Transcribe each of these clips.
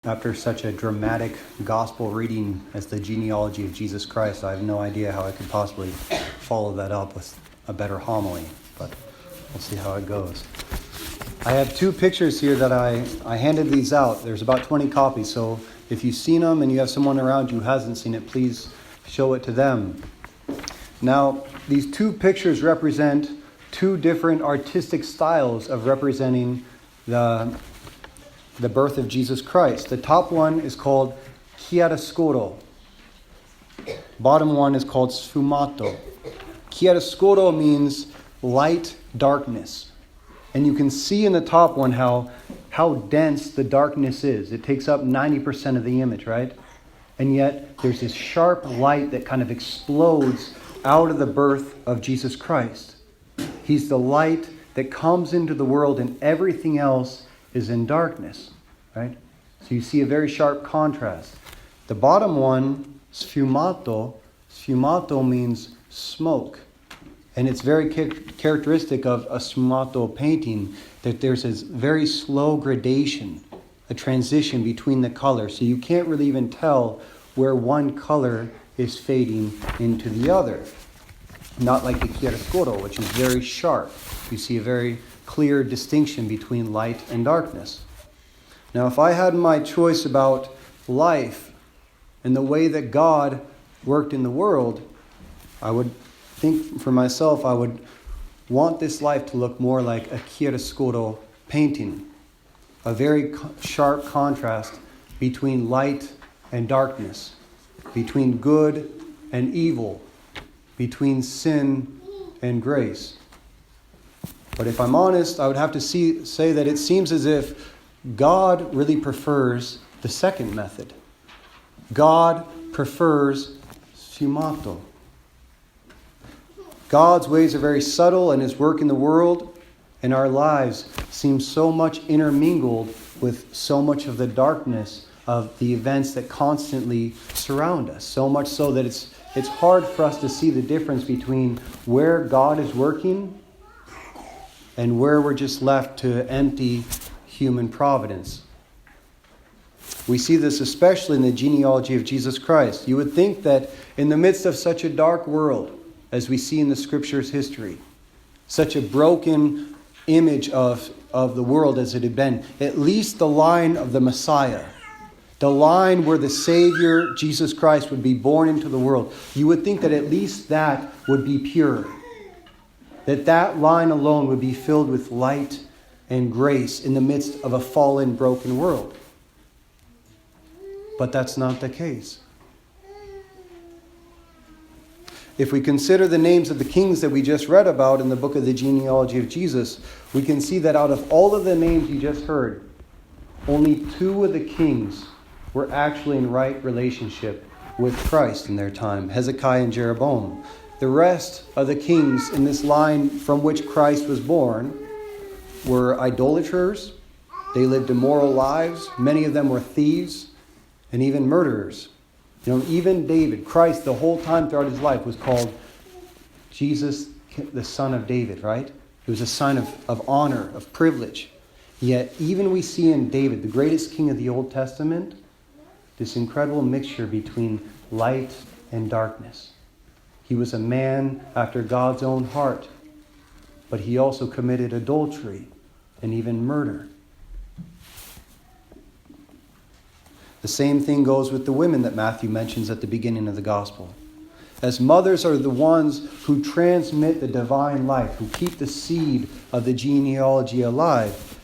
After such a dramatic gospel reading as the genealogy of Jesus Christ, I have no idea how I could possibly follow that up with a better homily, but we'll see how it goes. I have two pictures here that I handed these out. There's about 20 copies, so if you've seen them and you have someone around you who hasn't seen it, please show it to them. Now, these two pictures represent two different artistic styles of representing the birth of Jesus Christ. The top one is called chiaroscuro. Bottom one is called sfumato. Chiaroscuro means light darkness. And you can see in the top one how dense the darkness is. It takes up 90% of the image, right? And yet there's this sharp light that kind of explodes out of the birth of Jesus Christ. He's the light that comes into the world and everything else is in darkness, right? So you see a very sharp contrast. The bottom one, sfumato means smoke. And it's very characteristic of a sfumato painting that there's this very slow gradation, a transition between the colors. So you can't really even tell where one color is fading into the other. Not like the chiaroscuro, which is very sharp. You see a very clear distinction between light and darkness. Now, if I had my choice about life and the way that God worked in the world, I would think for myself, I would want this life to look more like a chiaroscuro painting. A very sharp contrast between light and darkness, between good and evil, between sin and grace. But if I'm honest, I would have to say that it seems as if God really prefers the second method. God prefers sfumato. God's ways are very subtle, and His work in the world and our lives seem so much intermingled with so much of the darkness of the events that constantly surround us. So much so that it's hard for us to see the difference between where God is working and where we're just left to empty human providence. We see this especially in the genealogy of Jesus Christ. You would think that in the midst of such a dark world, as we see in the Scripture's history, such a broken image of the world as it had been, at least the line of the Messiah, the line where the Savior, Jesus Christ, would be born into the world, you would think that at least that would be pure. That line alone would be filled with light and grace in the midst of a fallen, broken world. But that's not the case. If we consider the names of the kings that we just read about in the book of the genealogy of Jesus, we can see that out of all of the names you just heard, only two of the kings were actually in right relationship with Christ in their time, Hezekiah and Jeroboam. The rest of the kings in this line from which Christ was born were idolaters. They lived immoral lives. Many of them were thieves and even murderers. Even David, Christ, the whole time throughout his life was called Jesus, the son of David, right? He was a sign of honor, of privilege. Yet even we see in David, the greatest king of the Old Testament, this incredible mixture between light and darkness. He was a man after God's own heart, but he also committed adultery and even murder. The same thing goes with the women that Matthew mentions at the beginning of the gospel. As mothers are the ones who transmit the divine life, who keep the seed of the genealogy alive,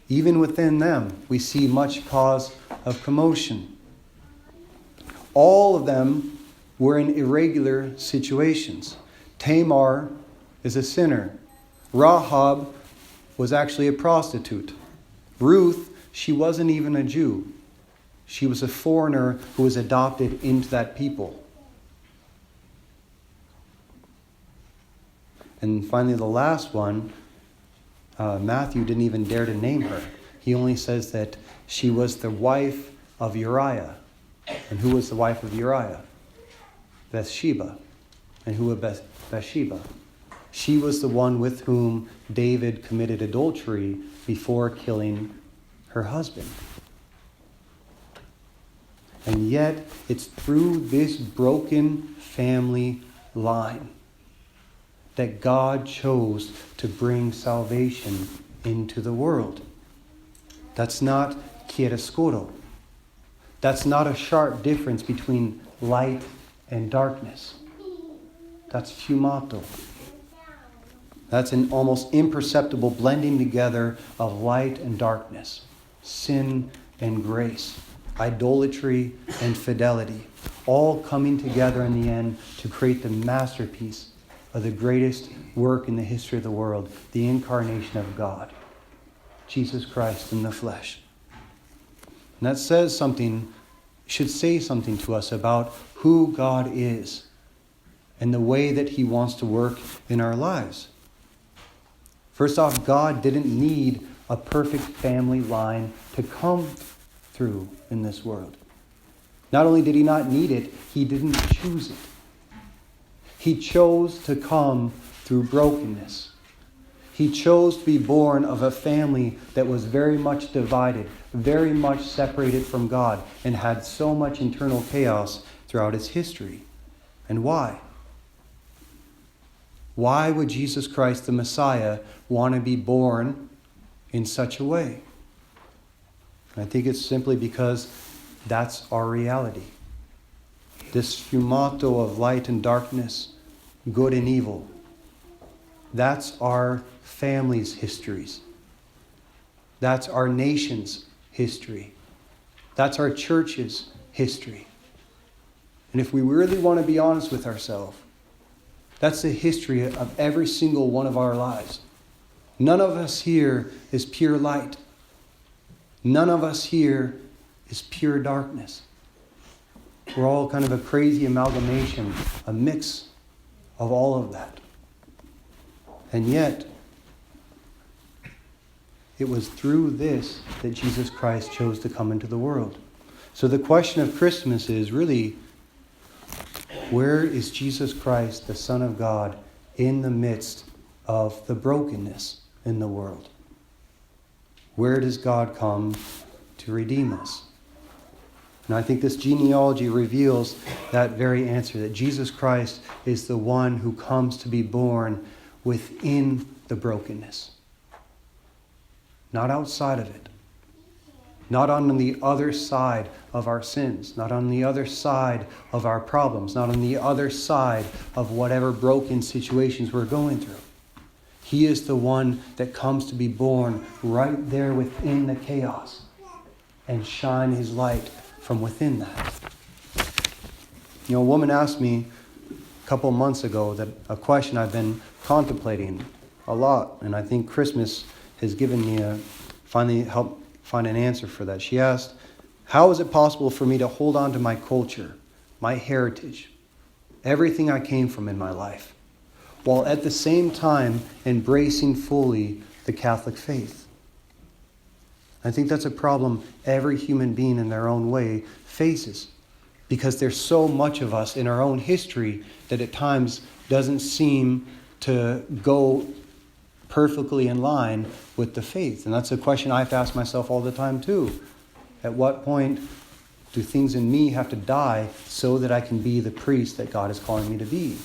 even within them we see much cause of commotion. All of them were in irregular situations. Tamar is a sinner. Rahab was actually a prostitute. Ruth, she wasn't even a Jew. She was a foreigner who was adopted into that people. And finally, the last one, Matthew didn't even dare to name her. He only says that she was the wife of Uriah. And who was the wife of Uriah? Bathsheba. And who was Bathsheba? She was the one with whom David committed adultery before killing her husband. And yet, it's through this broken family line that God chose to bring salvation into the world. That's not chiaroscuro. That's not a sharp difference between light and darkness. That's sfumato. That's an almost imperceptible blending together of light and darkness, sin and grace, idolatry and fidelity, all coming together in the end to create the masterpiece of the greatest work in the history of the world, the incarnation of God, Jesus Christ in the flesh. And that should say something to us about who God is and the way that he wants to work in our lives. First off, God didn't need a perfect family line to come through in this world. Not only did he not need it, he didn't choose it. He chose to come through brokenness. He chose to be born of a family that was very much divided, very much separated from God, and had so much internal chaos throughout its history. And why? Why would Jesus Christ, the Messiah, want to be born in such a way? I think it's simply because that's our reality. This sfumato of light and darkness, good and evil, that's our family's histories. That's our nation's history. That's our church's history. And if we really want to be honest with ourselves, that's the history of every single one of our lives. None of us here is pure light. None of us here is pure darkness. We're all kind of a crazy amalgamation, a mix of all of that. And yet, it was through this that Jesus Christ chose to come into the world. So the question of Christmas is really, where is Jesus Christ, the Son of God, in the midst of the brokenness in the world? Where does God come to redeem us? And I think this genealogy reveals that very answer, that Jesus Christ is the one who comes to be born within the brokenness. Not outside of it. Not on the other side of our sins. Not on the other side of our problems. Not on the other side of whatever broken situations we're going through. He is the one that comes to be born right there within the chaos and shine his light from within that. You know, a woman asked me a couple of months ago that a question I've been contemplating a lot, and I think Christmas has given me finally helped find an answer for that. She asked, how is it possible for me to hold on to my culture, my heritage, everything I came from in my life, while at the same time embracing fully the Catholic faith? I think that's a problem every human being in their own way faces, because there's so much of us in our own history that at times doesn't seem to go perfectly in line with the faith. And that's a question I have to ask myself all the time too. At what point do things in me have to die so that I can be the priest that God is calling me to be?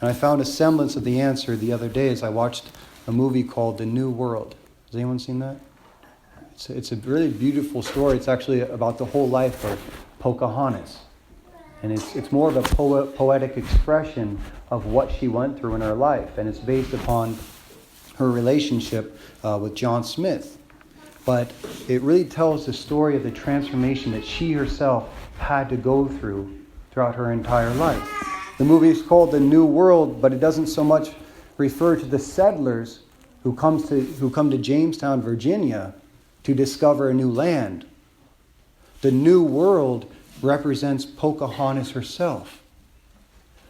And I found a semblance of the answer the other day as I watched a movie called The New World. Has anyone seen that? It's a really beautiful story. It's actually about the whole life of Pocahontas. And it's more of a poetic expression of what she went through in her life. And it's based upon her relationship with John Smith. But it really tells the story of the transformation that she herself had to go through throughout her entire life. The movie is called The New World, but it doesn't so much refer to the settlers who come to Jamestown, Virginia, to discover a new land. The New World represents Pocahontas herself,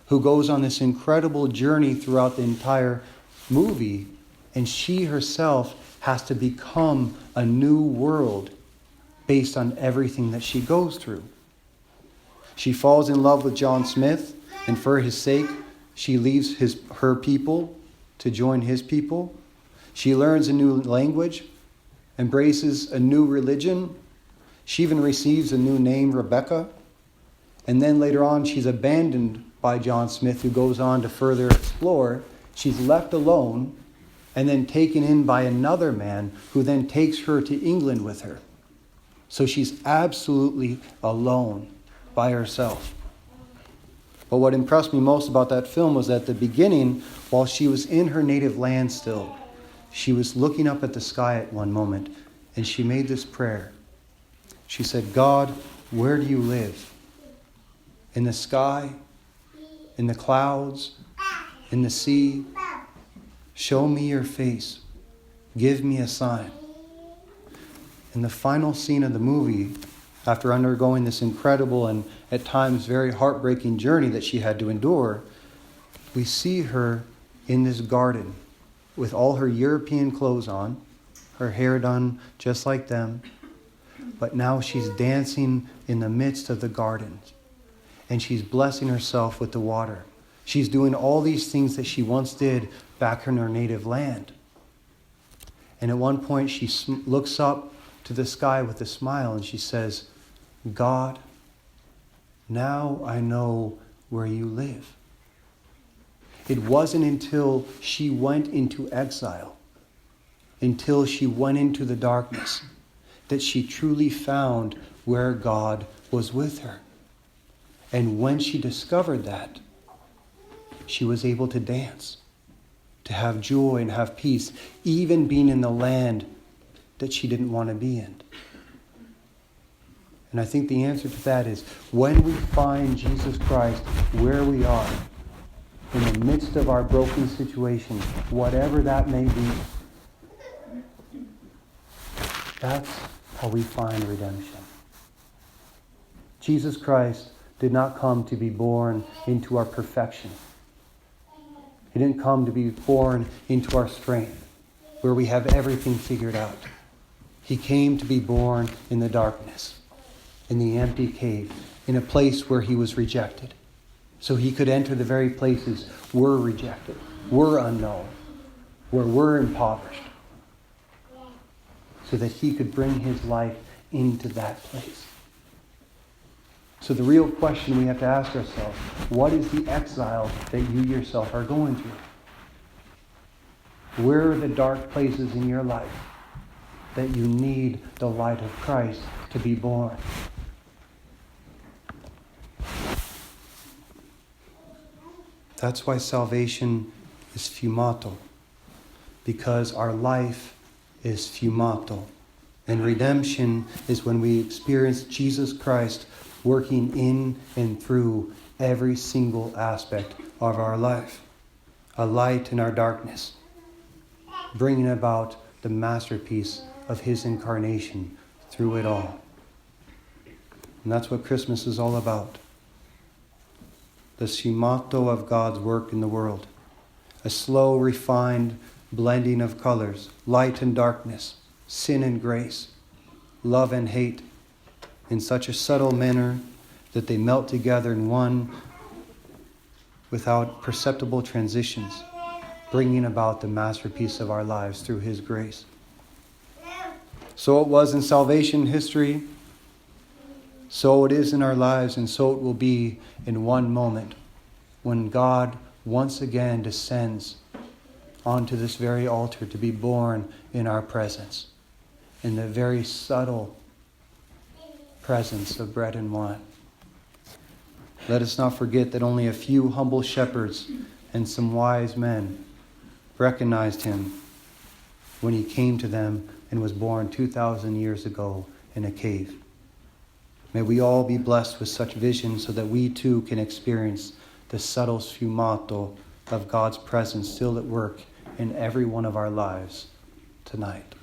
who goes on this incredible journey throughout the entire movie, and she herself has to become a new world based on everything that she goes through. She falls in love with John Smith, and for his sake, she leaves her people to join his people. She learns a new language, embraces a new religion. She even receives a new name, Rebecca. And then later on, she's abandoned by John Smith, who goes on to further explore. She's left alone and then taken in by another man who then takes her to England with her. So she's absolutely alone by herself. But what impressed me most about that film was at the beginning, while she was in her native land still, she was looking up at the sky at one moment, and she made this prayer. She said, God, where do you live? In the sky? In the clouds? In the sea? Show me your face. Give me a sign. In the final scene of the movie, after undergoing this incredible and at times very heartbreaking journey that she had to endure, we see her in this garden with all her European clothes on, her hair done just like them, but now she's dancing in the midst of the garden, and she's blessing herself with the water. She's doing all these things that she once did back in her native land. And at one point she looks up to the sky with a smile and she says, God, now I know where you live. It wasn't until she went into exile, until she went into the darkness, that she truly found where God was with her. And when she discovered that, she was able to dance, to have joy and have peace, even being in the land that she didn't want to be in. And I think the answer to that is when we find Jesus Christ where we are, in the midst of our broken situation, whatever that may be, that's how we find redemption. Jesus Christ did not come to be born into our perfection. He didn't come to be born into our strength, where we have everything figured out. He came to be born in the darkness, in the empty cave, in a place where he was rejected. So he could enter the very places we're rejected, we're unknown, where we're impoverished, so that he could bring his life into that place. So the real question we have to ask ourselves, what is the exile that you yourself are going through? Where are the dark places in your life that you need the light of Christ to be born? That's why salvation is Sfumato, because our life is Sfumato. And redemption is when we experience Jesus Christ working in and through every single aspect of our life. A light in our darkness, bringing about the masterpiece of his incarnation through it all. And that's what Christmas is all about. The Sfumato of God's work in the world. A slow, refined blending of colors, light and darkness, sin and grace, love and hate, in such a subtle manner that they melt together in one without perceptible transitions, bringing about the masterpiece of our lives through his grace. So it was in salvation history, so it is in our lives, and so it will be in one moment when God once again descends onto this very altar to be born in our presence, in the very subtle presence of bread and wine. Let us not forget that only a few humble shepherds and some wise men recognized him when he came to them and was born 2,000 years ago in a cave. May we all be blessed with such vision so that we too can experience the subtle sfumato of God's presence still at work in every one of our lives tonight.